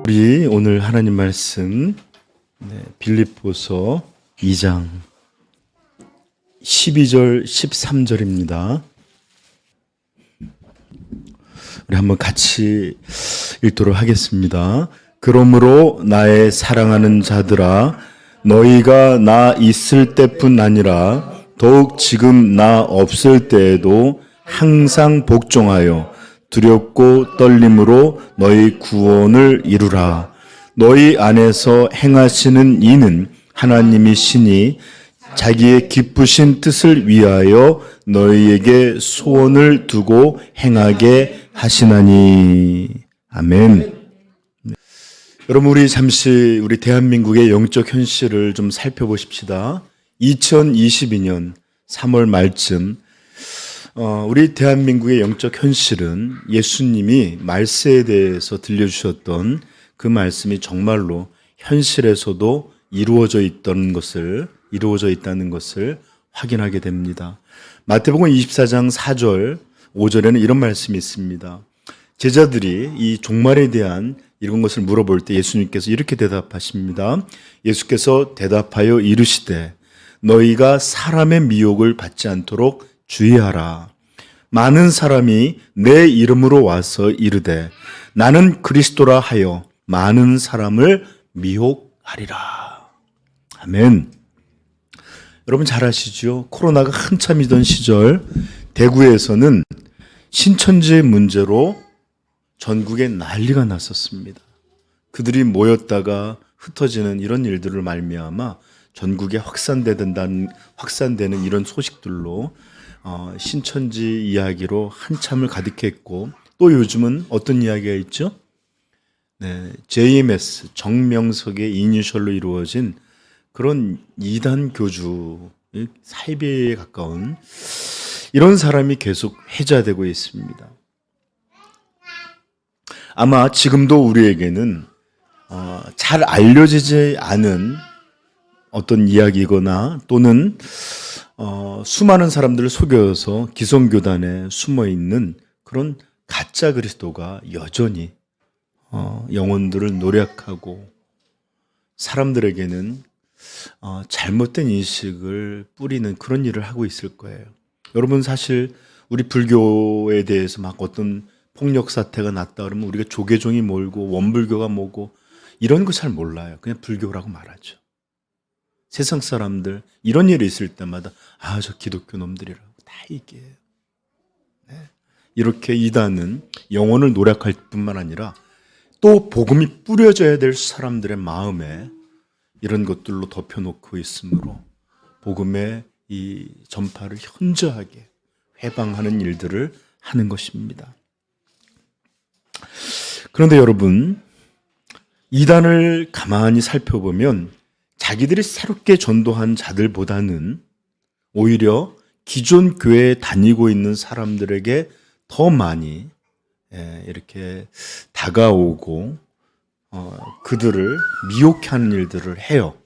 우리 오늘 하나님 말씀 빌립보서 2장 12절 13절입니다. 우리 한번 같이 읽도록 하겠습니다. 그러므로 나의 사랑하는 자들아, 너희가 나 있을 때뿐 아니라 더욱 지금 나 없을 때에도 항상 복종하여 두렵고 떨림으로 너희 구원을 이루라. 너희 안에서 행하시는 이는 하나님이시니 자기의 기쁘신 뜻을 위하여 너희에게 소원을 두고 행하게 하시나니. 아멘. 여러분, 우리 잠시 우리 대한민국의 영적 현실을 좀 살펴보십시다. 2022년 3월 말쯤 우리 대한민국의 영적 현실은 예수님이 말세에 대해서 들려주셨던 그 말씀이 정말로 현실에서도 이루어져 있다는 것을 확인하게 됩니다. 마태복음 24장 4절, 5절에는 이런 말씀이 있습니다. 제자들이 이 종말에 대한 이런 것을 물어볼 때 예수님께서 이렇게 대답하십니다. 예수께서 대답하여 이르시되 너희가 사람의 미혹을 받지 않도록 주의하라. 많은 사람이 내 이름으로 와서 이르되 나는 그리스도라 하여 많은 사람을 미혹하리라. 아멘. 여러분 잘 아시죠? 코로나가 한참이던 시절 대구에서는 신천지 문제로 전국에 난리가 났었습니다. 그들이 모였다가 흩어지는 이런 일들을 말미암아 전국에 확산되는 이런 소식들로 신천지 이야기로 한참을 가득했고, 또 요즘은 어떤 이야기가 있죠? JMS, 정명석의 이니셜로 이루어진 그런 이단 교주, 사이비에 가까운 이런 사람이 계속 회자되고 있습니다. 아마 지금도 우리에게는 잘 알려지지 않은 어떤 이야기거나 또는 수많은 사람들을 속여서 기성교단에 숨어있는 그런 가짜 그리스도가 여전히 영혼들을 노략하고 사람들에게는 잘못된 인식을 뿌리는 그런 일을 하고 있을 거예요. 여러분, 사실 우리 불교에 대해서 막 어떤 폭력 사태가 났다 그러면 우리가 조계종이 몰고 원불교가 뭐고 이런 거 잘 몰라요. 그냥 불교라고 말하죠. 세상 사람들 이런 일이 있을 때마다 저 기독교 놈들이라고 다 얘기해요. 이렇게 이단은 영혼을 노략할 뿐만 아니라 또 복음이 뿌려져야 될 사람들의 마음에 이런 것들로 덮여놓고 있으므로 복음의 이 전파를 현저하게 회방하는 일들을 하는 것입니다. 그런데 여러분, 이단을 가만히 살펴보면 자기들이 새롭게 전도한 자들보다는 오히려 기존 교회에 다니고 있는 사람들에게 더 많이 이렇게 다가오고 그들을 미혹해 하는 일들을 해요.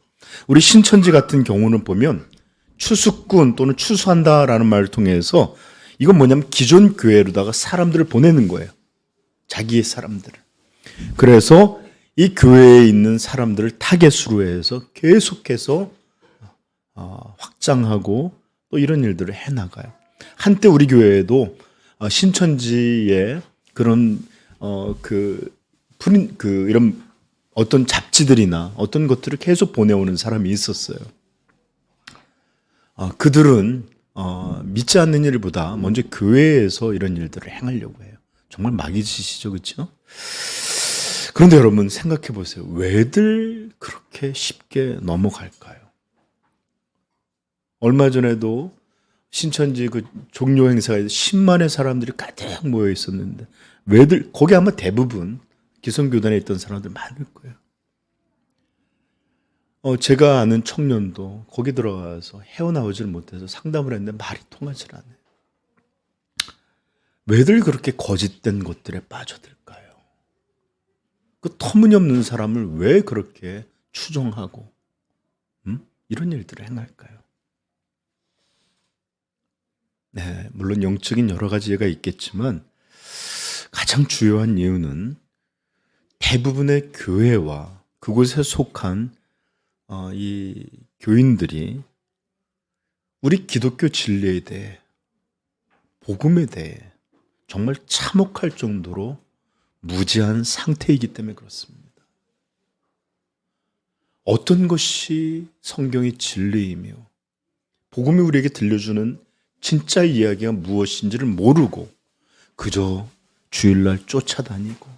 우리 신천지 같은 경우는 보면 추수꾼 또는 추수한다라는 말을 통해서 이건 뭐냐면 기존 교회로다가 사람들을 보내는 거예요. 자기의 사람들을. 그래서 이 교회에 있는 사람들을 타겟으로 해서 계속해서 확장하고 또 이런 일들을 해나가요. 한때 우리 교회에도 신천지의 그런 이런 어떤 잡지들이나 어떤 것들을 계속 보내오는 사람이 있었어요. 그들은 믿지 않는 일보다 먼저 교회에서 이런 일들을 행하려고 해요. 정말 마귀짓이죠, 그렇죠? 그런데 여러분 생각해 보세요. 왜들 그렇게 쉽게 넘어갈까요? 얼마 전에도 신천지 그 종료 행사에 10만의 사람들이 가득 모여 있었는데 왜들, 거기 아마 대부분 기성교단에 있던 사람들 많을 거예요. 제가 아는 청년도 거기 들어가서 헤어나오질 못해서 상담을 했는데 말이 통하질 않아요. 왜들 그렇게 거짓된 것들에 빠져들까요? 그 터무니없는 사람을 왜 그렇게 추종하고 이런 일들을 행할까요? 물론 영적인 여러 가지 예가 있겠지만 가장 주요한 이유는 대부분의 교회와 그곳에 속한 이 교인들이 우리 기독교 진리에 대해, 복음에 대해 정말 참혹할 정도로 무지한 상태이기 때문에 그렇습니다. 어떤 것이 성경의 진리이며 복음이 우리에게 들려주는 진짜 이야기가 무엇인지를 모르고 그저 주일날 쫓아다니고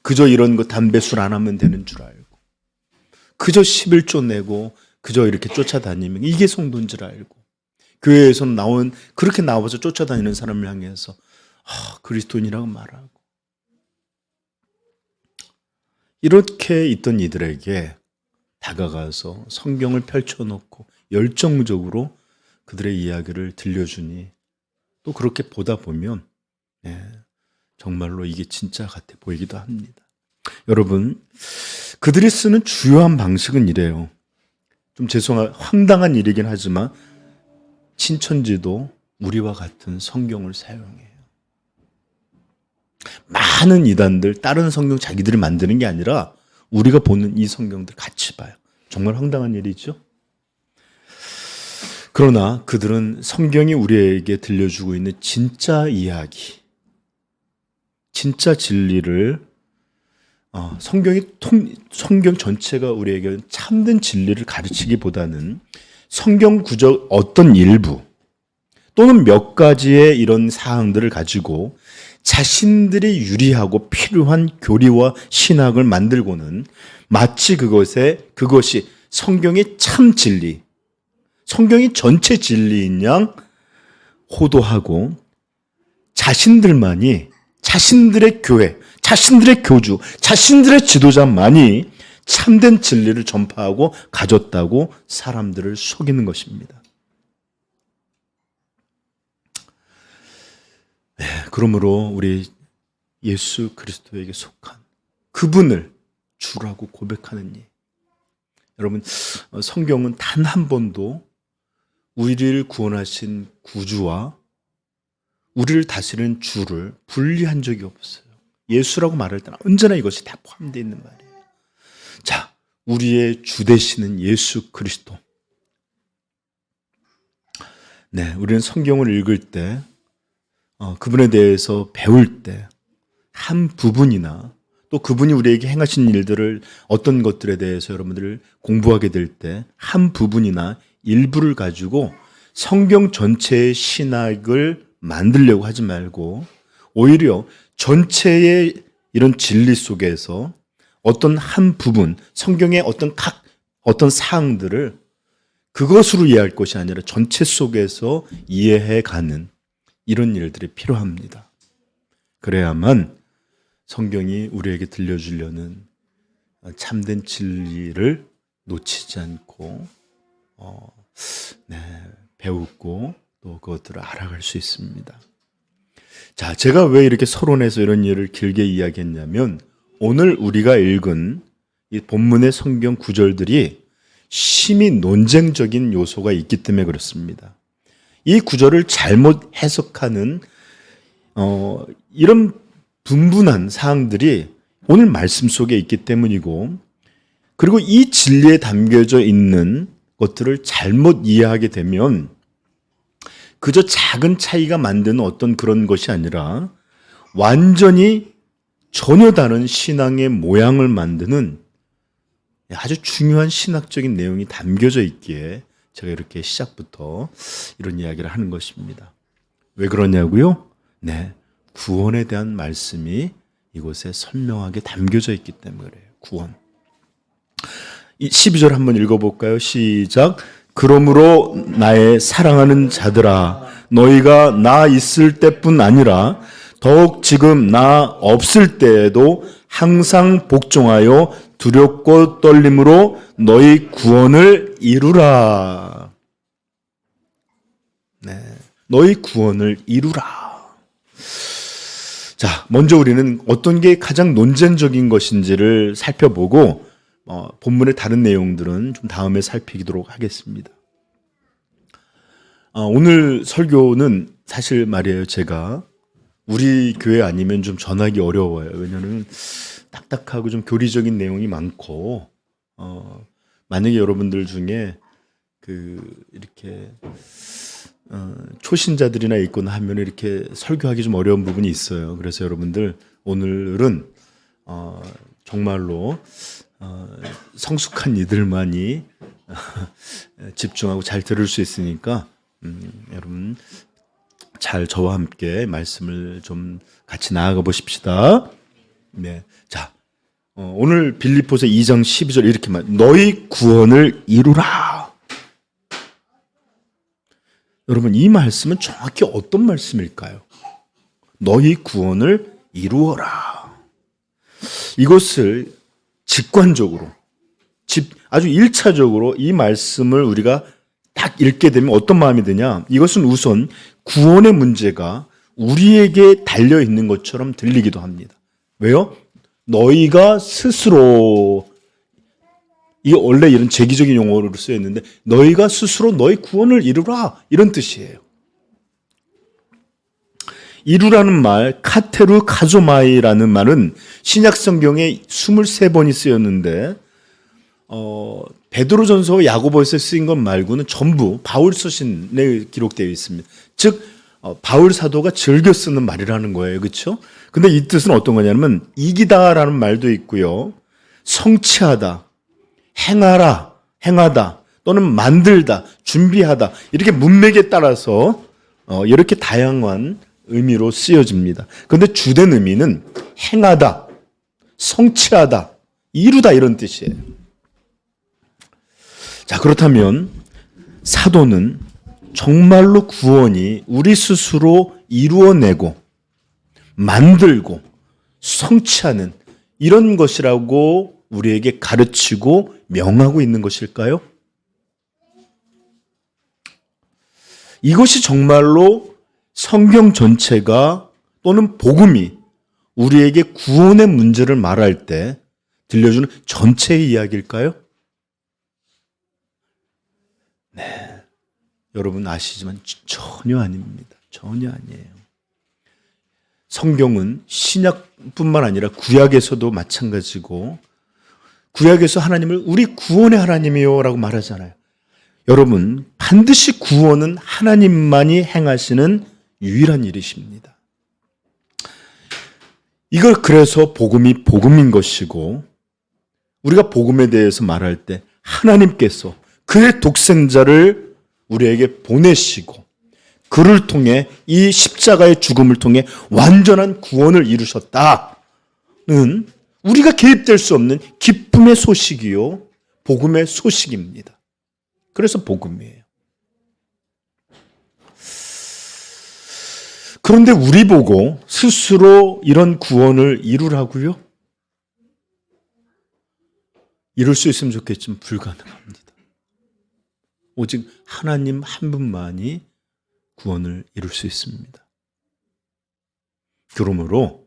그저 이런 거 담배 술 안 하면 되는 줄 알고 그저 11조 내고 그저 이렇게 쫓아다니면 이게 성도인 줄 알고 교회에서 그렇게 나와서 쫓아다니는 사람을 향해서 그리스도인이라고 말하고 이렇게 있던 이들에게 다가가서 성경을 펼쳐놓고 열정적으로 그들의 이야기를 들려주니 또 그렇게 보다 보면 정말로 이게 진짜 같아 보이기도 합니다. 여러분, 그들이 쓰는 주요한 방식은 이래요. 좀 황당한 일이긴 하지만 신천지도 우리와 같은 성경을 사용해요. 많은 이단들 다른 성경 자기들이 만드는 게 아니라 우리가 보는 이 성경들 같이 봐요. 정말 황당한 일이죠. 그러나 그들은 성경이 우리에게 들려주고 있는 진짜 이야기, 진짜 진리를 성경 전체가 우리에게 참된 진리를 가르치기보다는 성경 구절 어떤 일부 또는 몇 가지의 이런 사항들을 가지고 자신들이 유리하고 필요한 교리와 신학을 만들고는 마치 그것이 성경의 참 진리, 성경이 전체 진리인 양 호도하고 자신들만이 자신들의 교회, 자신들의 교주, 자신들의 지도자만이 참된 진리를 전파하고 가졌다고 사람들을 속이는 것입니다. 그러므로 우리 예수 그리스도에게 속한 그분을 주라고 고백하는 일. 여러분, 성경은 단 한 번도 우리를 구원하신 구주와 우리를 다스리는 주를 분리한 적이 없어요. 예수라고 말할 때는 언제나 이것이 다 포함되어 있는 말이에요. 자, 우리의 주 되시는 예수 그리스도. 우리는 성경을 읽을 때 그분에 대해서 배울 때 한 부분이나 또 그분이 우리에게 행하신 일들을 어떤 것들에 대해서 여러분들 공부하게 될 때 한 부분이나 일부를 가지고 성경 전체의 신학을 만들려고 하지 말고 오히려 전체의 이런 진리 속에서 어떤 한 부분, 성경의 어떤 사항들을 그것으로 이해할 것이 아니라 전체 속에서 이해해가는 이런 일들이 필요합니다. 그래야만 성경이 우리에게 들려주려는 참된 진리를 놓치지 않고 배우고 또 그것들을 알아갈 수 있습니다. 자, 제가 왜 이렇게 서론에서 이런 일을 길게 이야기했냐면 오늘 우리가 읽은 이 본문의 성경 구절들이 심히 논쟁적인 요소가 있기 때문에 그렇습니다. 이 구절을 잘못 해석하는 이런 분분한 사항들이 오늘 말씀 속에 있기 때문이고 그리고 이 진리에 담겨져 있는 것들을 잘못 이해하게 되면 그저 작은 차이가 만드는 어떤 그런 것이 아니라 완전히 전혀 다른 신앙의 모양을 만드는 아주 중요한 신학적인 내용이 담겨져 있기에 제가 이렇게 시작부터 이런 이야기를 하는 것입니다. 왜 그러냐고요? 구원에 대한 말씀이 이곳에 선명하게 담겨져 있기 때문에 그래요. 구원. 12절 한번 읽어볼까요? 시작. 그러므로 나의 사랑하는 자들아 너희가 나 있을 때뿐 아니라 더욱 지금 나 없을 때에도 항상 복종하여 두렵고 떨림으로 너희 구원을 이루라. 너희 구원을 이루라. 자, 먼저 우리는 어떤 게 가장 논쟁적인 것인지를 살펴보고 본문의 다른 내용들은 좀 다음에 살피도록 하겠습니다. 오늘 설교는 사실 말이에요. 제가 우리 교회 아니면 좀 전하기 어려워요. 왜냐하면 딱딱하고 좀 교리적인 내용이 많고, 만약에 여러분들 중에 이렇게 초신자들이나 있거나 하면 이렇게 설교하기 좀 어려운 부분이 있어요. 그래서 여러분들 오늘은 정말로 성숙한 이들만이 집중하고 잘 들을 수 있으니까 여러분 잘 저와 함께 말씀을 좀 같이 나아가 보십시다. 네, 자 오늘 빌립보서 2장 12절 이렇게 너희 구원을 이루라. 여러분 이 말씀은 정확히 어떤 말씀일까요? 너희 구원을 이루어라. 이것을 직관적으로 아주 1차적으로 이 말씀을 우리가 딱 읽게 되면 어떤 마음이 드냐? 이것은 우선 구원의 문제가 우리에게 달려 있는 것처럼 들리기도 합니다. 왜요? 너희가 스스로, 이게 원래 이런 제기적인 용어로 쓰였는데 너희가 스스로 너희 구원을 이루라 이런 뜻이에요. 이루라는 말, 카테루 카조마이라는 말은 신약 성경에 23번이 쓰였는데 베드로전서와 야고보서에 쓰인 것 말고는 전부 바울 서신에 기록되어 있습니다. 즉 바울 사도가 즐겨 쓰는 말이라는 거예요. 그렇죠? 근데 이 뜻은 어떤 거냐면 이기다라는 말도 있고요. 성취하다, 행하라, 행하다 또는 만들다, 준비하다 이렇게 문맥에 따라서 이렇게 다양한 의미로 쓰여집니다. 그런데 주된 의미는 행하다, 성취하다, 이루다 이런 뜻이에요. 자, 그렇다면 사도는 정말로 구원이 우리 스스로 이루어내고 만들고 성취하는 이런 것이라고 우리에게 가르치고 명하고 있는 것일까요? 이것이 정말로 성경 전체가 또는 복음이 우리에게 구원의 문제를 말할 때 들려주는 전체의 이야기일까요? 네, 여러분 아시지만 전혀 아닙니다. 전혀 아니에요. 성경은 신약뿐만 아니라 구약에서도 마찬가지고 구약에서 하나님을 우리 구원의 하나님이요 라고 말하잖아요. 여러분 반드시 구원은 하나님만이 행하시는 유일한 일이십니다. 이걸 그래서 복음이 복음인 것이고 우리가 복음에 대해서 말할 때 하나님께서 그의 독생자를 우리에게 보내시고 그를 통해 이 십자가의 죽음을 통해 완전한 구원을 이루셨다는 우리가 개입될 수 없는 기쁨의 소식이요 복음의 소식입니다. 그래서 복음이에요. 그런데 우리 보고 스스로 이런 구원을 이루라고요? 이룰 수 있으면 좋겠지만 불가능합니다. 오직 하나님 한 분만이 구원을 이룰 수 있습니다. 그러므로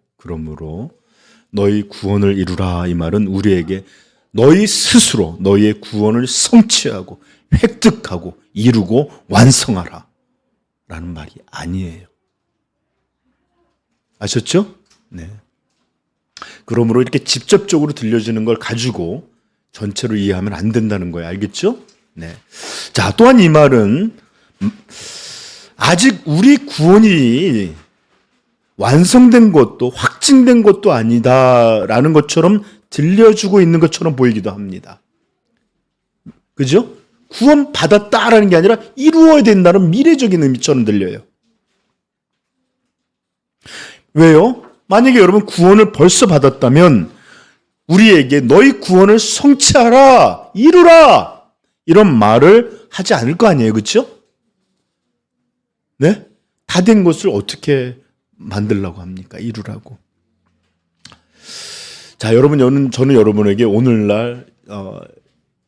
너희 구원을 이루라 이 말은 우리에게 너희 스스로 너희의 구원을 성취하고 획득하고 이루고 완성하라 라는 말이 아니에요. 아셨죠? 네. 그러므로 이렇게 직접적으로 들려지는 걸 가지고 전체로 이해하면 안 된다는 거예요. 알겠죠? 네. 자, 또한 이 말은 아직 우리 구원이 완성된 것도 확증된 것도 아니다라는 것처럼 들려주고 있는 것처럼 보이기도 합니다. 그죠? 구원 받았다라는 게 아니라 이루어야 된다는 미래적인 의미처럼 들려요. 왜요? 만약에 여러분 구원을 벌써 받았다면 우리에게 너희 구원을 성취하라, 이루라 이런 말을 하지 않을 거 아니에요. 그렇죠? 네? 다 된 것을 어떻게 만들라고 합니까? 이루라고. 자, 여러분, 저는 여러분에게 오늘날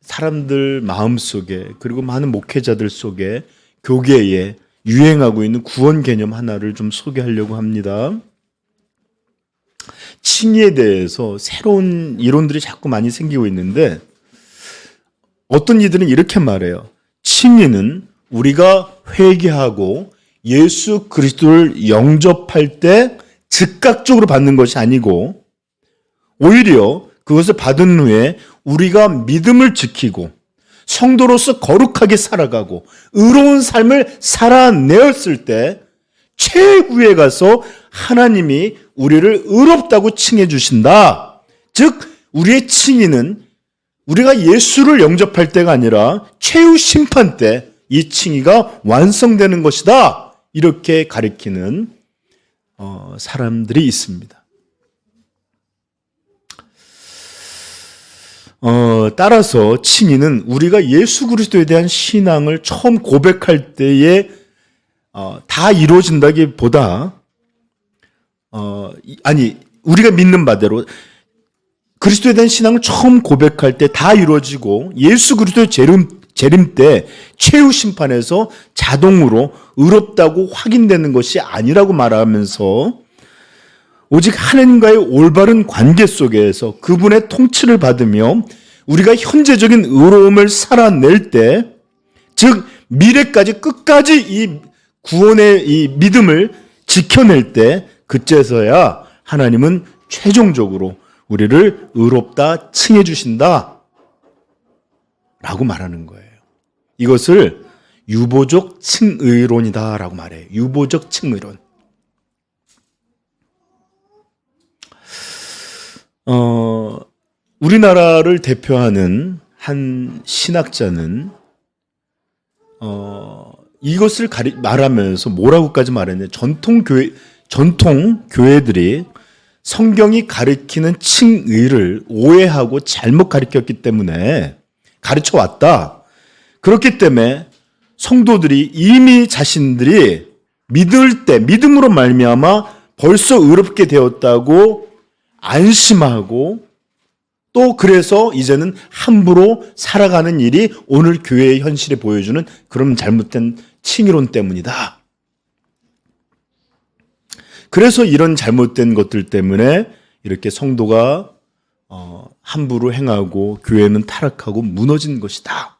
사람들 마음속에 그리고 많은 목회자들 속에 교계에 유행하고 있는 구원 개념 하나를 좀 소개하려고 합니다. 칭의에 대해서 새로운 이론들이 자꾸 많이 생기고 있는데 어떤 이들은 이렇게 말해요. 칭의는 우리가 회개하고 예수 그리스도를 영접할 때 즉각적으로 받는 것이 아니고 오히려 그것을 받은 후에 우리가 믿음을 지키고 성도로서 거룩하게 살아가고 의로운 삶을 살아내었을 때 최후에 가서 하나님이 우리를 의롭다고 칭해 주신다. 즉 우리의 칭의는 우리가 예수를 영접할 때가 아니라 최후 심판 때 이 칭의가 완성되는 것이다. 이렇게 가리키는 사람들이 있습니다. 따라서 칭의는 우리가 예수 그리스도에 대한 신앙을 처음 고백할 때에 다 이루어진다기보다 우리가 믿는 바대로 그리스도에 대한 신앙을 처음 고백할 때 다 이루어지고 예수 그리스도의 재림 때 최후 심판에서 자동으로 의롭다고 확인되는 것이 아니라고 말하면서 오직 하나님과의 올바른 관계 속에서 그분의 통치를 받으며 우리가 현재적인 의로움을 살아낼 때, 즉 미래까지 끝까지 이 구원의 이 믿음을 지켜낼 때 그때서야 하나님은 최종적으로 우리를 의롭다 칭해 주신다 라고 말하는 거예요. 이것을 유보적 칭의론이다 라고 말해요. 유보적 칭의론. 우리나라를 대표하는 한 신학자는 이것을 말하면서 뭐라고까지 말했냐. 전통 교회들이 성경이 가리키는 칭의를 오해하고 잘못 가르쳤기 때문에 가르쳐 왔다. 그렇기 때문에 성도들이 이미 자신들이 믿을 때 믿음으로 말미암아 벌써 의롭게 되었다고 안심하고 또 그래서 이제는 함부로 살아가는 일이 오늘 교회의 현실에 보여주는 그런 잘못된 칭의론 때문이다. 그래서 이런 잘못된 것들 때문에 이렇게 성도가 함부로 행하고 교회는 타락하고 무너진 것이다.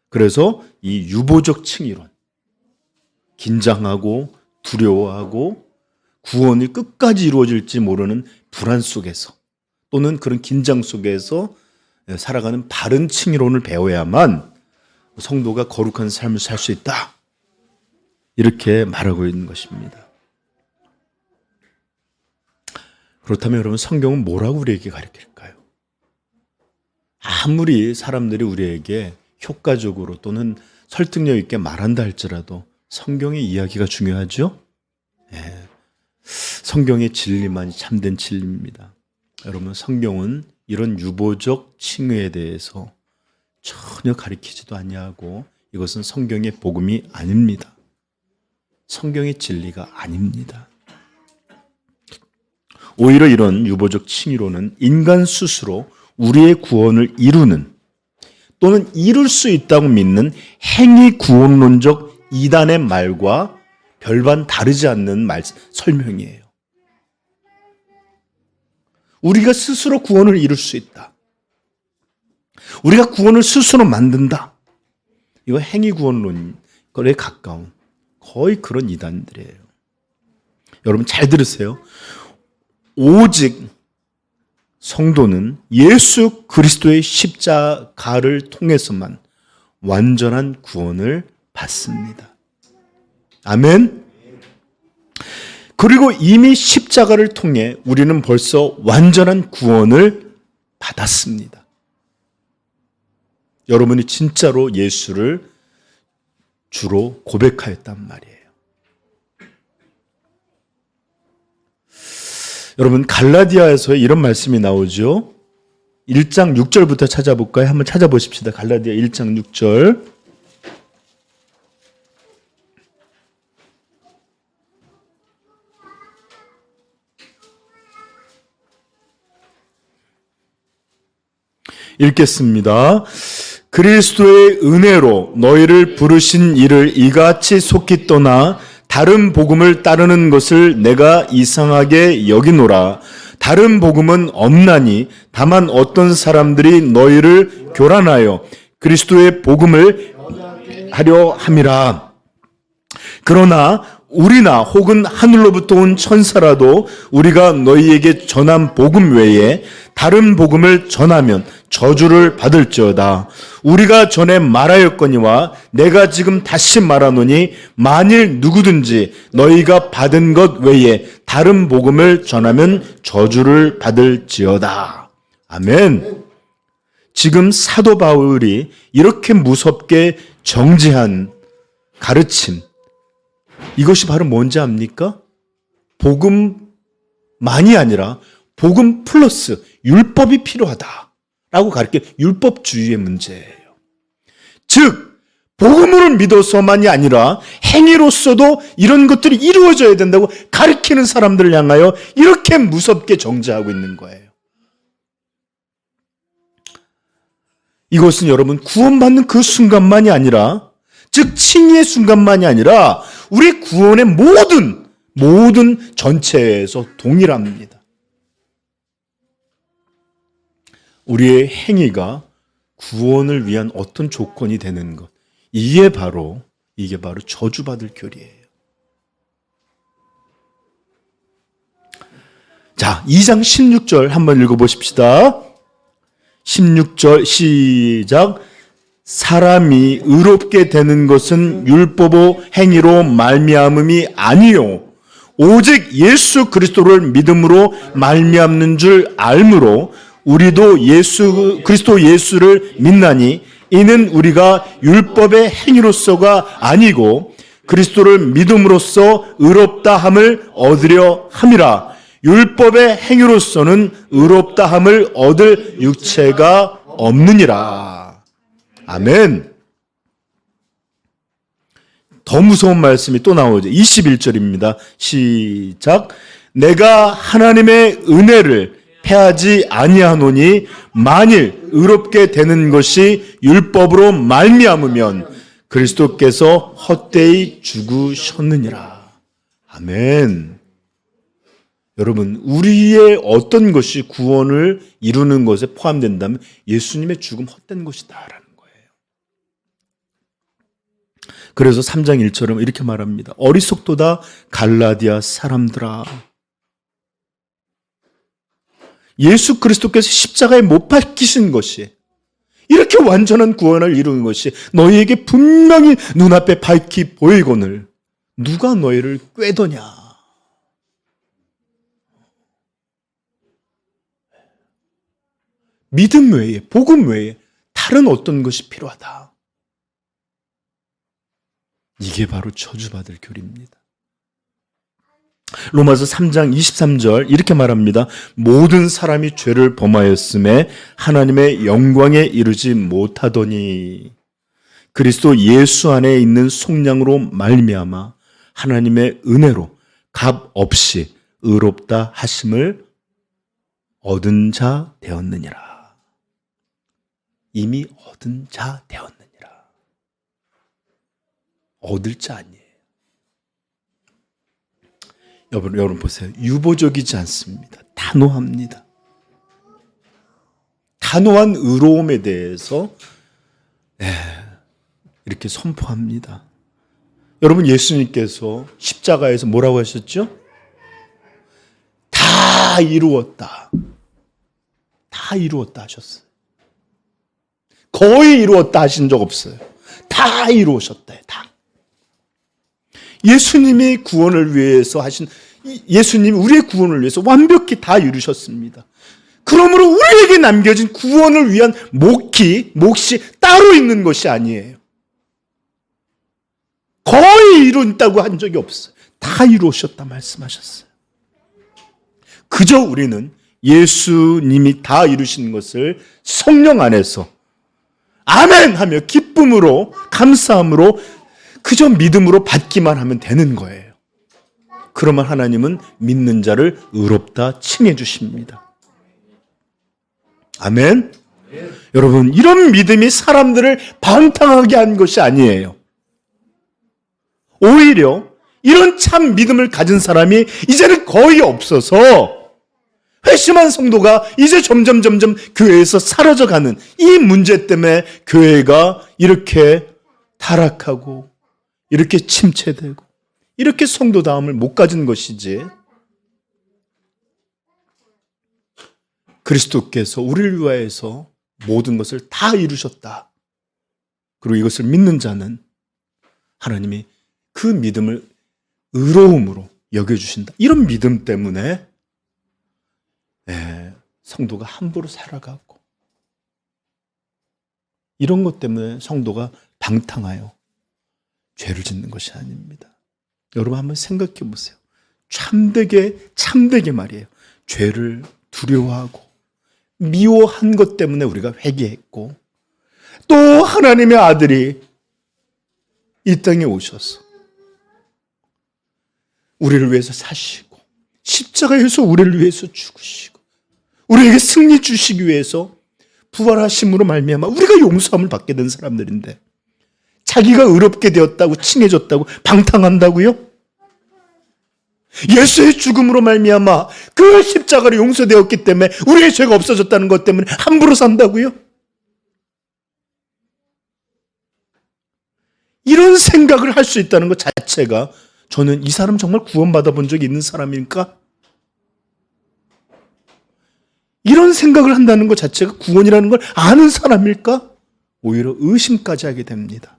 그래서 이 유보적 칭의론, 긴장하고 두려워하고 구원이 끝까지 이루어질지 모르는 불안 속에서 또는 그런 긴장 속에서 살아가는 바른 칭의론을 배워야만 성도가 거룩한 삶을 살 수 있다. 이렇게 말하고 있는 것입니다. 그렇다면 여러분 성경은 뭐라고 우리에게 가르칠까요? 아무리 사람들이 우리에게 효과적으로 또는 설득력 있게 말한다 할지라도 성경의 이야기가 중요하죠? 네. 성경의 진리만이 참된 진리입니다. 여러분 성경은 이런 유보적 칭의에 대해서 전혀 가르치지도 아니하고 이것은 성경의 복음이 아닙니다. 성경의 진리가 아닙니다. 오히려 이런 유보적 칭의로는 인간 스스로 우리의 구원을 이루는 또는 이룰 수 있다고 믿는 행위 구원론적 이단의 말과 별반 다르지 않는 설명이에요. 우리가 스스로 구원을 이룰 수 있다. 우리가 구원을 스스로 만든다. 이거 행위 구원론에 가까운 거의 그런 이단들이에요. 여러분 잘 들으세요. 오직 성도는 예수 그리스도의 십자가를 통해서만 완전한 구원을 받습니다. 아멘. 그리고 이미 십자가를 통해 우리는 벌써 완전한 구원을 받았습니다. 여러분이 진짜로 예수를 주로 고백하였단 말이에요. 여러분 갈라디아에서 이런 말씀이 나오죠. 1장 6절부터 찾아볼까요? 한번 찾아보십시다. 갈라디아 1장 6절. 읽겠습니다. 그리스도의 은혜로 너희를 부르신 이를 이같이 속히 떠나 다른 복음을 따르는 것을 내가 이상하게 여기노라. 다른 복음은 없나니 다만 어떤 사람들이 너희를 교란하여 그리스도의 복음을 하려 함이라. 그러나 우리나 혹은 하늘로부터 온 천사라도 우리가 너희에게 전한 복음 외에 다른 복음을 전하면 저주를 받을지어다. 우리가 전에 말하였거니와 내가 지금 다시 말하노니 만일 누구든지 너희가 받은 것 외에 다른 복음을 전하면 저주를 받을지어다. 아멘. 지금 사도 바울이 이렇게 무섭게 정죄한 가르침, 이것이 바로 뭔지 압니까? 복음만이 아니라 복음 플러스 율법이 필요하다라고 가르쳐 율법주의의 문제예요. 즉 복음으로 믿어서만이 아니라 행위로서도 이런 것들이 이루어져야 된다고 가르치는 사람들을 향하여 이렇게 무섭게 정죄하고 있는 거예요. 이것은 여러분 구원받는 그 순간만이 아니라, 즉 칭의의 순간만이 아니라 우리 구원의 모든 전체에서 동일합니다. 우리의 행위가 구원을 위한 어떤 조건이 되는 것, 이게 바로 저주받을 교리예요. 자, 2장 16절 한번 읽어보십시다. 16절 시작. 사람이 의롭게 되는 것은 율법의 행위로 말미암음이 아니요 오직 예수 그리스도를 믿음으로 말미암는 줄 알므로 우리도 그리스도 예수를 믿나니 이는 우리가 율법의 행위로서가 아니고 그리스도를 믿음으로써 의롭다 함을 얻으려 함이라. 율법의 행위로서는 의롭다 함을 얻을 육체가 없느니라. 아멘. 더 무서운 말씀이 또 나오죠. 21절입니다. 시작. 내가 하나님의 은혜를 패하지 아니하노니 만일 의롭게 되는 것이 율법으로 말미암으면 그리스도께서 헛되이 죽으셨느니라. 아멘. 여러분, 우리의 어떤 것이 구원을 이루는 것에 포함된다면 예수님의 죽음 헛된 것이다라는 거예요. 그래서 3장 1절은 이렇게 말합니다. 어리석도다 갈라디아 사람들아. 예수 그리스도께서 십자가에 못 박히신 것이, 이렇게 완전한 구원을 이루는 것이 너희에게 분명히 눈앞에 밝히 보이거늘 누가 너희를 꾀더냐. 믿음 외에, 복음 외에 다른 어떤 것이 필요하다. 이게 바로 저주받을 교리입니다. 로마서 3장 23절 이렇게 말합니다. 모든 사람이 죄를 범하였음에 하나님의 영광에 이르지 못하더니 그리스도 예수 안에 있는 속량으로 말미암아 하나님의 은혜로 값 없이 의롭다 하심을 얻은 자 되었느니라. 이미 얻은 자 되었느니라. 얻을 자 아니에요. 여러분 보세요. 유보적이지 않습니다. 단호합니다. 단호한 의로움에 대해서 이렇게 선포합니다. 여러분, 예수님께서 십자가에서 뭐라고 하셨죠? 다 이루었다. 다 이루었다 하셨어요. 거의 이루었다 하신 적 없어요. 다 이루셨다. 다. 예수님이 구원을 위해서 예수님이 우리의 구원을 위해서 완벽히 다 이루셨습니다. 그러므로 우리에게 남겨진 구원을 위한 몫이 따로 있는 것이 아니에요. 거의 이룬다고 한 적이 없어요. 다 이루셨다 말씀하셨어요. 그저 우리는 예수님이 다 이루신 것을 성령 안에서 아멘 하며 기쁨으로 감사함으로 그저 믿음으로 받기만 하면 되는 거예요. 그러면 하나님은 믿는 자를 의롭다 칭해 주십니다. 아멘. 여러분, 이런 믿음이 사람들을 방탕하게 한 것이 아니에요. 오히려 이런 참 믿음을 가진 사람이 이제는 거의 없어서 회심한 성도가 이제 점점 교회에서 사라져가는 이 문제 때문에 교회가 이렇게 타락하고 이렇게 침체되고 이렇게 성도다움을 못 가진 것이지, 그리스도께서 우리를 위하여서 모든 것을 다 이루셨다. 그리고 이것을 믿는 자는 하나님이 그 믿음을 의로움으로 여겨주신다. 이런 믿음 때문에 성도가 함부로 살아가고, 이런 것 때문에 성도가 방탕하여 죄를 짓는 것이 아닙니다. 여러분 한번 생각해 보세요. 참되게 말이에요. 죄를 두려워하고 미워한 것 때문에 우리가 회개했고, 또 하나님의 아들이 이 땅에 오셔서 우리를 위해서 사시고 십자가에서 우리를 위해서 죽으시고 우리에게 승리 주시기 위해서 부활하심으로 말미암아 우리가 용서함을 받게 된 사람들인데, 자기가 의롭게 되었다고 칭해졌다고 방탕한다고요? 예수의 죽음으로 말미암아 그 십자가로 용서되었기 때문에 우리의 죄가 없어졌다는 것 때문에 함부로 산다고요? 이런 생각을 할 수 있다는 것 자체가, 저는 이 사람 정말 구원받아 본 적이 있는 사람일까? 이런 생각을 한다는 것 자체가 구원이라는 걸 아는 사람일까? 오히려 의심까지 하게 됩니다.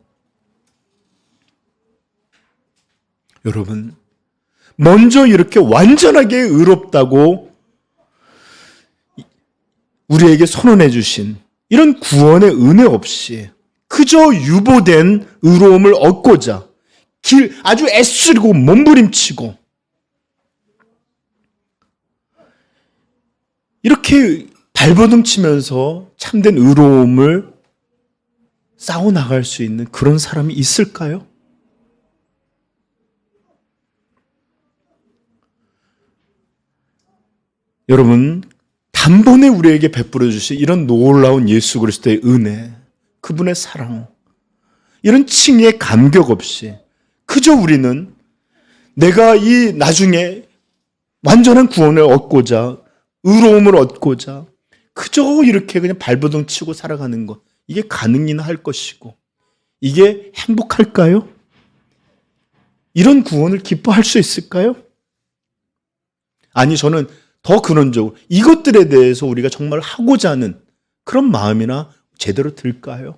여러분, 먼저 이렇게 완전하게 의롭다고 우리에게 선언해 주신 이런 구원의 은혜 없이 그저 유보된 의로움을 얻고자 아주 애쓰고 몸부림치고 이렇게 발버둥 치면서 참된 의로움을 싸워나갈 수 있는 그런 사람이 있을까요? 여러분, 단번에 우리에게 베풀어 주신 이런 놀라운 예수 그리스도의 은혜, 그분의 사랑, 이런 칭의에 감격 없이 그저 우리는 내가 이 나중에 완전한 구원을 얻고자, 의로움을 얻고자 그저 이렇게 그냥 발버둥 치고 살아가는 것, 이게 가능이나 할 것이고 이게 행복할까요? 이런 구원을 기뻐할 수 있을까요? 아니, 저는 더 근원적으로 이것들에 대해서 우리가 정말 하고자 하는 그런 마음이나 제대로 들까요?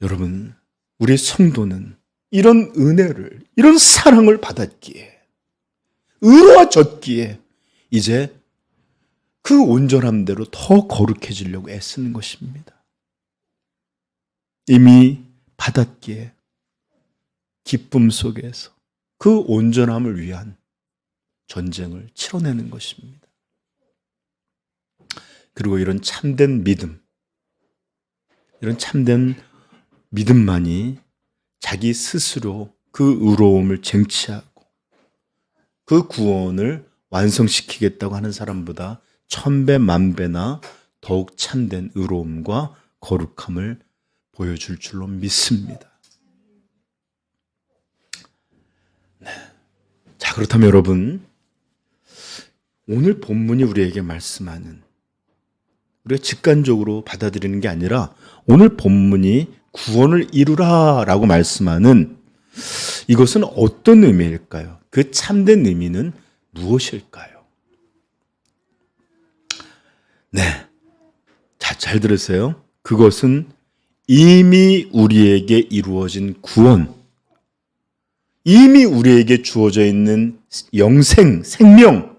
여러분, 우리 성도는 이런 은혜를, 이런 사랑을 받았기에, 의로워졌기에 이제 그 온전함대로 더 거룩해지려고 애쓰는 것입니다. 이미 받았기에 기쁨 속에서 그 온전함을 위한 전쟁을 치러내는 것입니다. 그리고 이런 참된 믿음, 이런 참된 믿음만이 자기 스스로 그 의로움을 쟁취하고 그 구원을 완성시키겠다고 하는 사람보다 1000배, 10,000배나 더욱 참된 의로움과 거룩함을 보여줄 줄로 믿습니다. 네. 자, 그렇다면 여러분, 오늘 본문이 우리에게 말씀하는, 우리가 직관적으로 받아들이는 게 아니라 오늘 본문이 구원을 이루라 라고 말씀하는 이것은 어떤 의미일까요? 그 참된 의미는 무엇일까요? 네. 자, 잘 들으세요. 그것은 이미 우리에게 이루어진 구원, 이미 우리에게 주어져 있는 영생, 생명,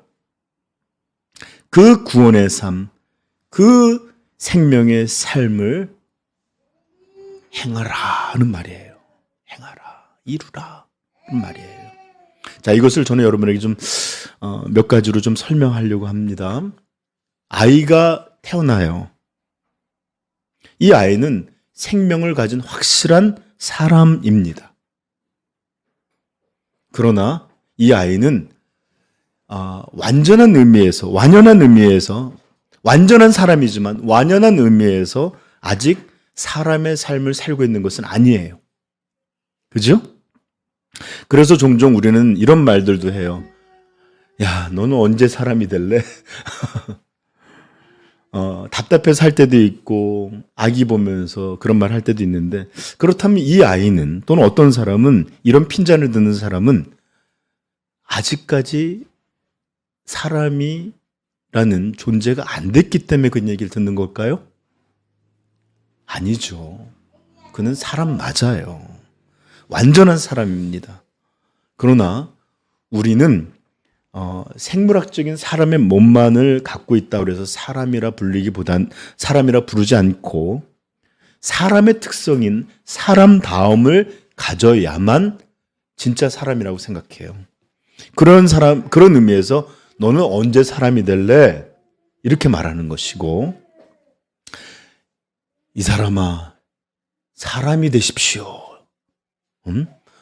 그 구원의 삶, 그 생명의 삶을 행하라 하는 말이에요. 행하라, 이루라 하는 말이에요. 자, 이것을 저는 여러분에게 좀 몇 가지로 좀 설명하려고 합니다. 아이가 태어나요. 이 아이는 생명을 가진 확실한 사람입니다. 그러나 이 아이는 완전한 의미에서, 완전한 사람이지만 완연한 의미에서 아직 사람의 삶을 살고 있는 것은 아니에요. 그죠? 그래서 종종 우리는 이런 말들도 해요. 야, 너는 언제 사람이 될래? 답답해서 할 때도 있고 아기 보면서 그런 말 할 때도 있는데, 그렇다면 이 아이는, 또는 어떤 사람은, 이런 핀잔을 듣는 사람은 아직까지 사람이라는 존재가 안 됐기 때문에 그런 얘기를 듣는 걸까요? 아니죠. 그는 사람 맞아요. 완전한 사람입니다. 그러나 우리는 생물학적인 사람의 몸만을 갖고 있다고 해서 사람이라 부르지 않고, 사람의 특성인 사람다움을 가져야만 진짜 사람이라고 생각해요. 그런 의미에서 너는 언제 사람이 될래? 이렇게 말하는 것이고, 이 사람아, 사람이 되십시오.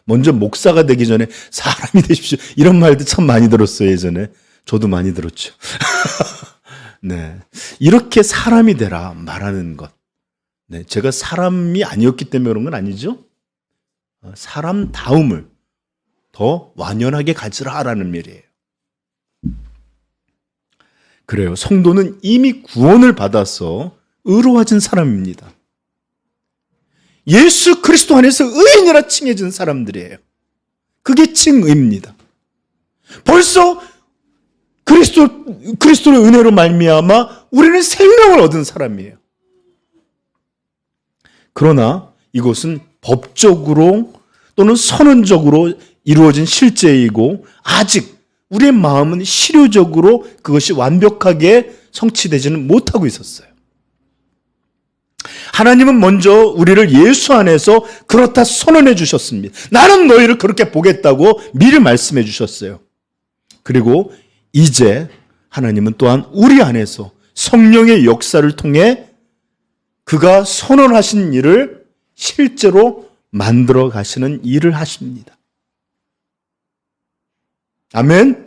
먼저 목사가 되기 전에 사람이 되십시오. 이런 말도 참 많이 들었어요, 예전에. 저도 많이 들었죠. 네. 이렇게 사람이 되라 말하는 것. 네. 제가 사람이 아니었기 때문에 그런 건 아니죠. 사람다움을 더 완연하게 가지라라는 말이에요. 그래요. 성도는 이미 구원을 받아서 의로워진 사람입니다. 예수 그리스도 안에서 의인이라 칭해진 사람들이에요. 그게 칭의입니다. 벌써 그리스도의 은혜로 말미암아 우리는 생명을 얻은 사람이에요. 그러나 이것은 법적으로 또는 선언적으로 이루어진 실제이고, 아직 우리의 마음은 실효적으로 그것이 완벽하게 성취되지는 못하고 있었어요. 하나님은 먼저 우리를 예수 안에서 그렇다 선언해 주셨습니다. 나는 너희를 그렇게 보겠다고 미리 말씀해 주셨어요. 그리고 이제 하나님은 또한 우리 안에서 성령의 역사를 통해 그가 선언하신 일을 실제로 만들어 가시는 일을 하십니다. 아멘.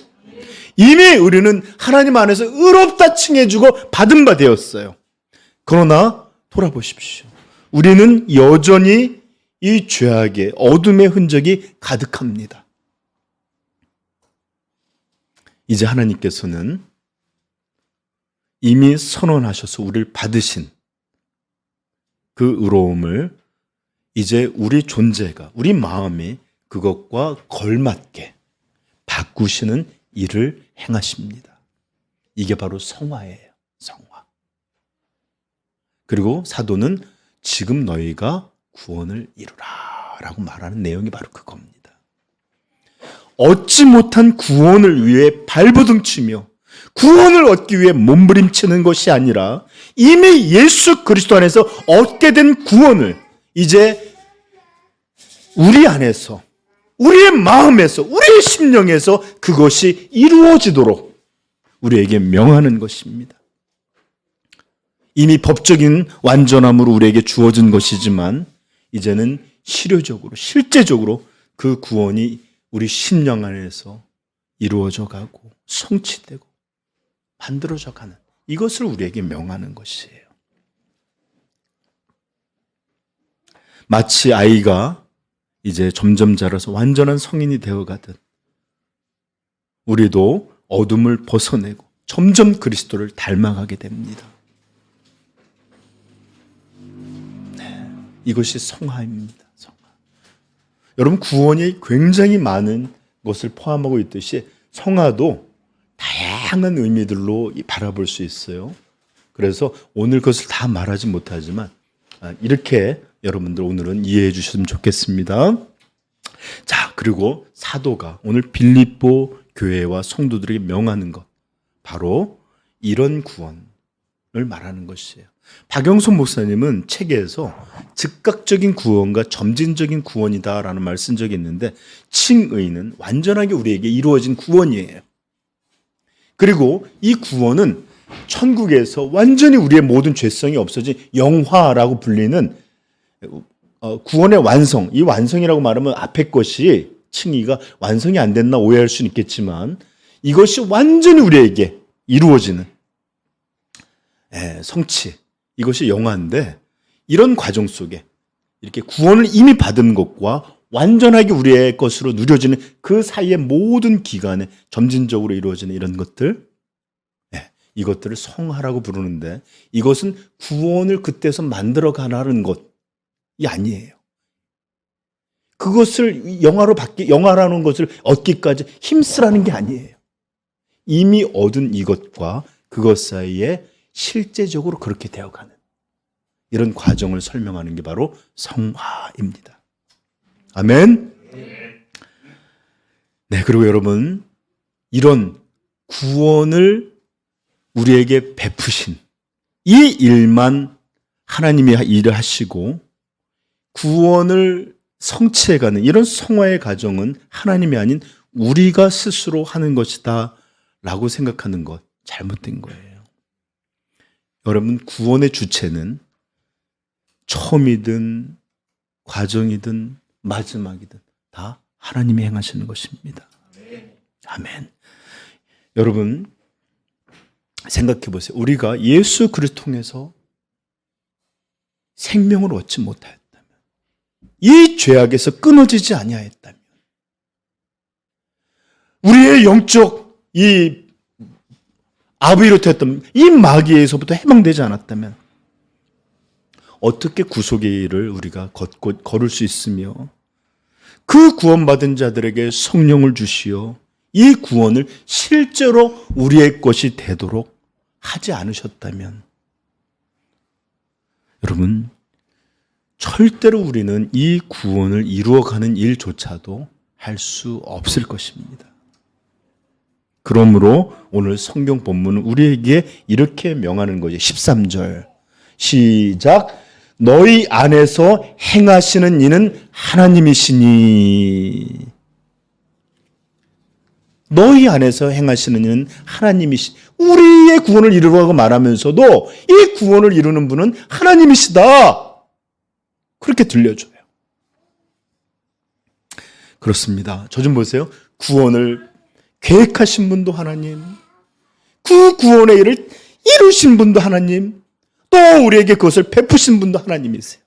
이미 우리는 하나님 안에서 의롭다 칭해주고 받은 바 되었어요. 그러나 돌아보십시오. 우리는 여전히 이 죄악의 어둠의 흔적이 가득합니다. 이제 하나님께서는 이미 선언하셔서 우리를 받으신 그 의로움을 이제 우리 존재가, 우리 마음이 그것과 걸맞게 바꾸시는 일을 행하십니다. 이게 바로 성화예요. 성화. 그리고 사도는 지금 너희가 구원을 이루라 라고 말하는 내용이 바로 그겁니다. 얻지 못한 구원을 위해 발버둥치며 구원을 얻기 위해 몸부림치는 것이 아니라 이미 예수 그리스도 안에서 얻게 된 구원을 이제 우리 안에서, 우리의 마음에서, 우리의 심령에서 그것이 이루어지도록 우리에게 명하는 것입니다. 이미 법적인 완전함으로 우리에게 주어진 것이지만 이제는 실효적으로, 실제적으로 그 구원이 우리 심령 안에서 이루어져 가고 성취되고 만들어져 가는, 이것을 우리에게 명하는 것이에요. 마치 아이가 이제 점점 자라서 완전한 성인이 되어가듯 우리도 어둠을 벗어내고 점점 그리스도를 닮아가게 됩니다. 네, 이것이 성화입니다. 성화. 여러분, 구원이 굉장히 많은 것을 포함하고 있듯이 성화도 다양한 의미들로 바라볼 수 있어요. 그래서 오늘 그것을 다 말하지 못하지만 이렇게 여러분들 오늘은 이해해 주셨으면 좋겠습니다. 자, 그리고 사도가 오늘 빌립보 교회와 성도들에게 명하는 것, 바로 이런 구원을 말하는 것이에요. 박영선 목사님은 책에서 즉각적인 구원과 점진적인 구원이다라는 말 쓴 적이 있는데, 칭의는 완전하게 우리에게 이루어진 구원이에요. 그리고 이 구원은 천국에서 완전히 우리의 모든 죄성이 없어진 영화라고 불리는 구원의 완성, 이 완성이라고 말하면 앞에 것이, 칭의가 완성이 안 됐나 오해할 수는 있겠지만 이것이 완전히 우리에게 이루어지는 성취, 이것이 영화인데, 이런 과정 속에 이렇게 구원을 이미 받은 것과 완전하게 우리의 것으로 누려지는 그 사이의 모든 기간에 점진적으로 이루어지는 이런 것들, 이것들을 성화라고 부르는데 이것은 구원을 그때서 만들어 가라는 것이 아니에요. 그것을 영화라는 것을 얻기까지 힘쓰라는 게 아니에요. 이미 얻은 이것과 그것 사이에 실제적으로 그렇게 되어가는 이런 과정을 설명하는 게 바로 성화입니다. 아멘. 네, 그리고 여러분, 이런 구원을 우리에게 베푸신 이 일만 하나님이 일을 하시고 구원을 성취해가는 이런 성화의 과정은 하나님이 아닌 우리가 스스로 하는 것이다 라고 생각하는 것, 잘못된 거예요. 여러분, 구원의 주체는 처음이든 과정이든 마지막이든 다 하나님이 행하시는 것입니다. 아멘. 여러분, 생각해 보세요. 우리가 예수 그리스도 통해서 생명을 얻지 못하였다면, 이 죄악에서 끊어지지 아니하였다면, 우리의 영적 이 아비로트였던 이 마귀에서부터 해방되지 않았다면 어떻게 구속의 일을 우리가 걸을 수 있으며 그 구원받은 자들에게 성령을 주시어 이 구원을 실제로 우리의 것이 되도록 하지 않으셨다면 여러분, 절대로 우리는 이 구원을 이루어가는 일조차도 할 수 없을 것입니다. 그러므로 오늘 성경 본문은 우리에게 이렇게 명하는 거죠. 13절 시작. 너희 안에서 행하시는 이는 하나님이시니. 너희 안에서 행하시는 이는 하나님이시니. 우리의 구원을 이루라고 말하면서도 이 구원을 이루는 분은 하나님이시다. 그렇게 들려줘요. 그렇습니다. 저 좀 보세요. 구원을 계획하신 분도 하나님, 그 구원의 일을 이루신 분도 하나님, 또 우리에게 그것을 베푸신 분도 하나님이세요.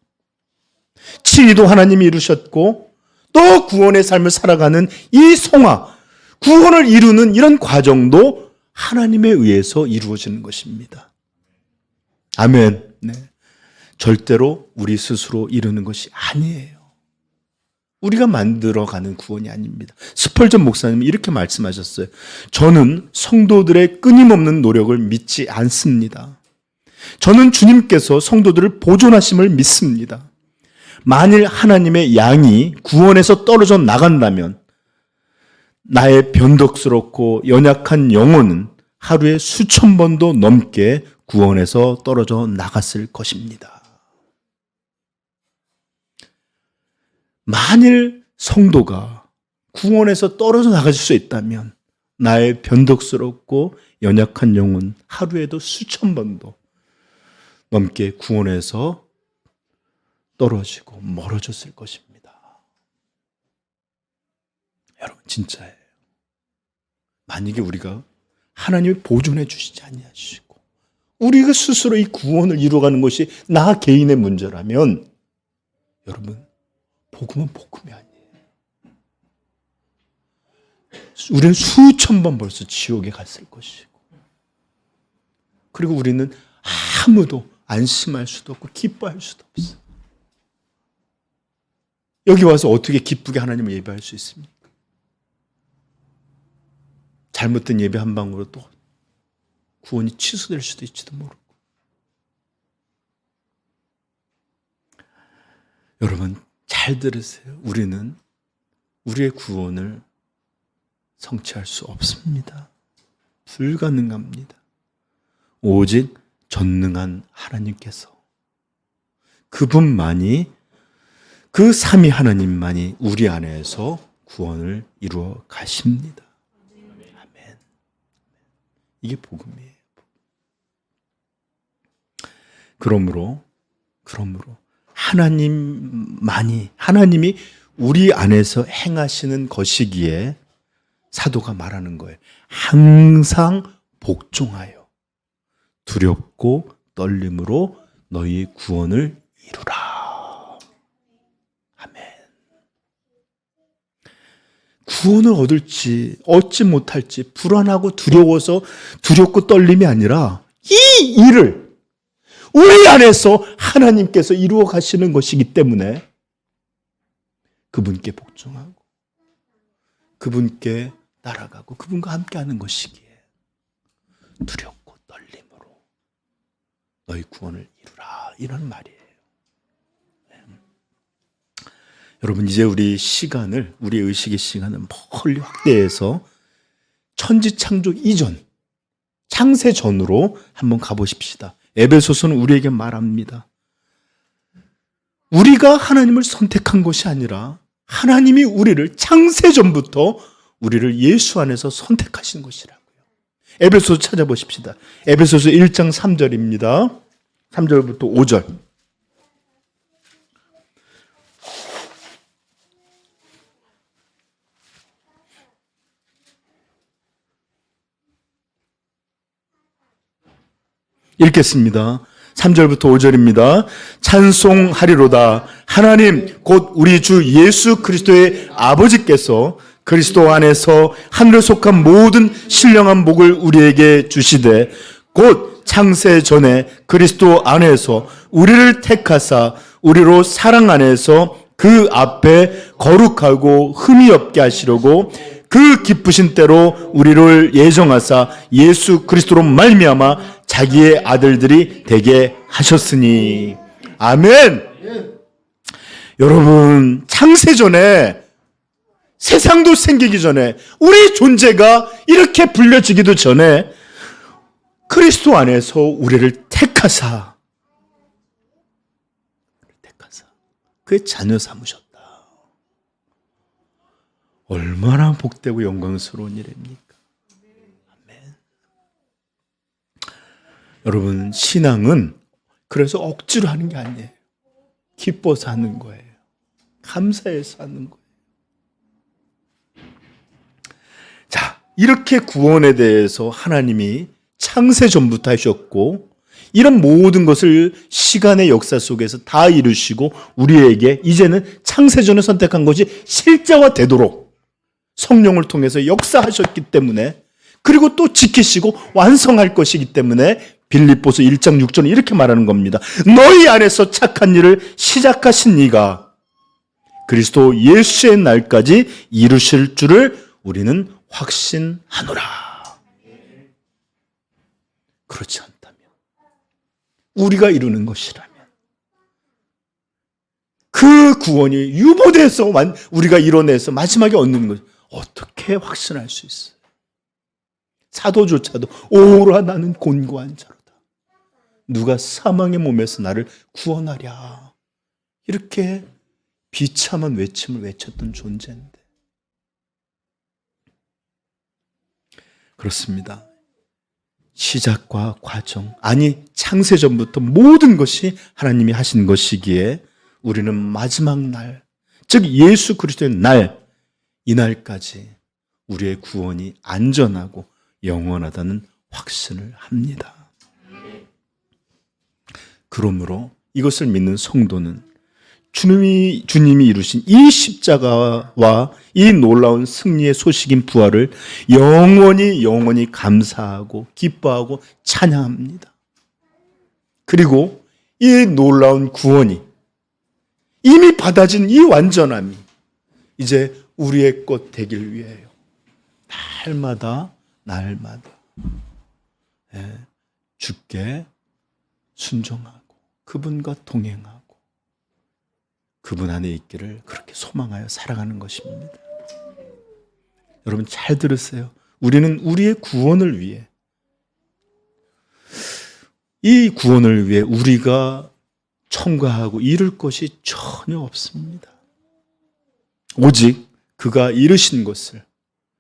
친히도 하나님이 이루셨고 또 구원의 삶을 살아가는 이 성화, 구원을 이루는 이런 과정도 하나님에 의해서 이루어지는 것입니다. 아멘. 네. 절대로 우리 스스로 이루는 것이 아니에요. 우리가 만들어가는 구원이 아닙니다. 스펄전 목사님이 이렇게 말씀하셨어요. 저는 성도들의 끊임없는 노력을 믿지 않습니다. 저는 주님께서 성도들을 보존하심을 믿습니다. 만일 하나님의 양이 구원에서 떨어져 나간다면 나의 변덕스럽고 연약한 영혼은 하루에 수천 번도 넘게 구원에서 떨어져 나갔을 것입니다. 만일 성도가 구원에서 떨어져 나갈 수 있다면 나의 변덕스럽고 연약한 영혼 하루에도 수천 번도 넘게 구원에서 떨어지고 멀어졌을 것입니다. 여러분, 진짜예요. 만약에 우리가 하나님이 보존해 주시지 아니하시고 우리가 스스로 이 구원을 이루어가는 것이 나 개인의 문제라면 여러분, 복음은 복음이 아니에요. 우리는 수천 번 벌써 지옥에 갔을 것이고 그리고 우리는 아무도 안심할 수도 없고 기뻐할 수도 없어요. 여기 와서 어떻게 기쁘게 하나님을 예배할 수 있습니까? 잘못된 예배 한 방으로 또 구원이 취소될 수도 있지도 모르고. 여러분, 잘 들으세요. 우리는 우리의 구원을 성취할 수 없습니다. 불가능합니다. 오직 전능한 하나님께서, 그분만이, 그 삼위 하나님만이 우리 안에서 구원을 이루어 가십니다. 아멘. 이게 복음이에요. 그러므로 하나님이 우리 안에서 행하시는 것이기에 사도가 말하는 거예요. 항상 복종하여 두렵고 떨림으로 너희 구원을 이루라. 아멘. 구원을 얻을지 얻지 못할지 불안하고 두려워서 두렵고 떨림이 아니라 이 일을 우리 안에서 하나님께서 이루어 가시는 것이기 때문에 그분께 복종하고 그분께 날아가고 그분과 함께하는 것이기에 두렵고 떨림으로 너희 구원을 이루라, 이런 말이에요. 여러분, 이제 우리 의식의 시간을 멀리 확대해서 천지창조 이전, 창세 전으로 한번 가보십시다. 에베소서는 우리에게 말합니다. 우리가 하나님을 선택한 것이 아니라 하나님이 우리를 창세 전부터 우리를 예수 안에서 선택하신 것이라고요. 에베소서 찾아보십시다. 에베소서 1장 3절입니다. 3절부터 5절. 읽겠습니다. 3절부터 5절입니다. 찬송하리로다. 하나님 곧 우리 주 예수 그리스도의 아버지께서 그리스도 안에서 하늘에 속한 모든 신령한 복을 우리에게 주시되 곧 창세 전에 그리스도 안에서 우리를 택하사 우리로 사랑 안에서 그 앞에 거룩하고 흠이 없게 하시려고 그 기쁘신 때로 우리를 예정하사 예수 그리스도로 말미암아 자기의 아들들이 되게 하셨으니. 아멘. 여러분, 창세전에, 세상도 생기기 전에, 우리 존재가 이렇게 불려지기도 전에 그리스도 안에서 우리를 택하사 그의 자녀 삼으셨다. 얼마나 복되고 영광스러운 일입니까? 여러분, 신앙은 그래서 억지로 하는 게 아니에요. 기뻐서 하는 거예요. 감사해서 하는 거예요. 자, 이렇게 구원에 대해서 하나님이 창세 전부터 하셨고 이런 모든 것을 시간의 역사 속에서 다 이루시고 우리에게 이제는 창세 전에 선택한 것이 실제화되도록 성령을 통해서 역사하셨기 때문에, 그리고 또 지키시고 완성할 것이기 때문에 빌립보서 1장 6절은 이렇게 말하는 겁니다. 너희 안에서 착한 일을 시작하신 이가 그리스도 예수의 날까지 이루실 줄을 우리는 확신하노라. 그렇지 않다면, 우리가 이루는 것이라면, 그 구원이 유보돼서 우리가 이뤄내서 마지막에 얻는 것, 어떻게 확신할 수 있어요? 사도조차도 오라 나는 곤고한 자로다. 누가 사망의 몸에서 나를 구원하랴. 이렇게 비참한 외침을 외쳤던 존재인데. 그렇습니다. 시작과 과정, 아니 창세전부터 모든 것이 하나님이 하신 것이기에 우리는 마지막 날, 즉 예수 그리스도의 날, 이날까지 우리의 구원이 안전하고 영원하다는 확신을 합니다. 그러므로 이것을 믿는 성도는 주님이 이루신 이 십자가와 이 놀라운 승리의 소식인 부활을 영원히 감사하고 기뻐하고 찬양합니다. 그리고 이 놀라운 구원이 이미 받아진 이 완전함이 이제 우리의 것 되길 위해요. 날마다 주께 순종하고 그분과 동행하고 그분 안에 있기를 그렇게 소망하여 살아가는 것입니다. 여러분 잘 들으세요. 우리는 우리의 구원을 위해, 이 구원을 위해 우리가 첨가하고 이룰 것이 전혀 없습니다. 오직 그가 이루신 것을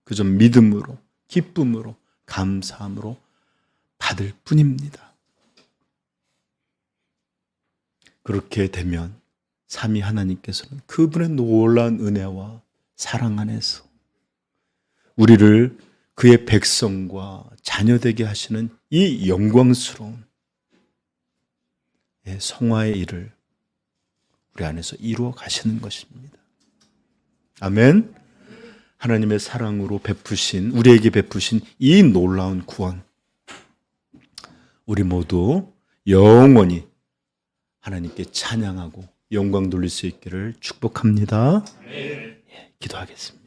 그저 믿음으로, 기쁨으로, 감사함으로 받을 뿐입니다. 그렇게 되면 삼위 하나님께서는 그분의 놀라운 은혜와 사랑 안에서 우리를 그의 백성과 자녀되게 하시는 이 영광스러운 성화의 일을 우리 안에서 이루어 가시는 것입니다. 아멘. 하나님의 사랑으로 베푸신 우리에게 베푸신 이 놀라운 구원, 우리 모두 영원히 하나님께 찬양하고 영광 돌릴 수 있기를 축복합니다. 기도하겠습니다.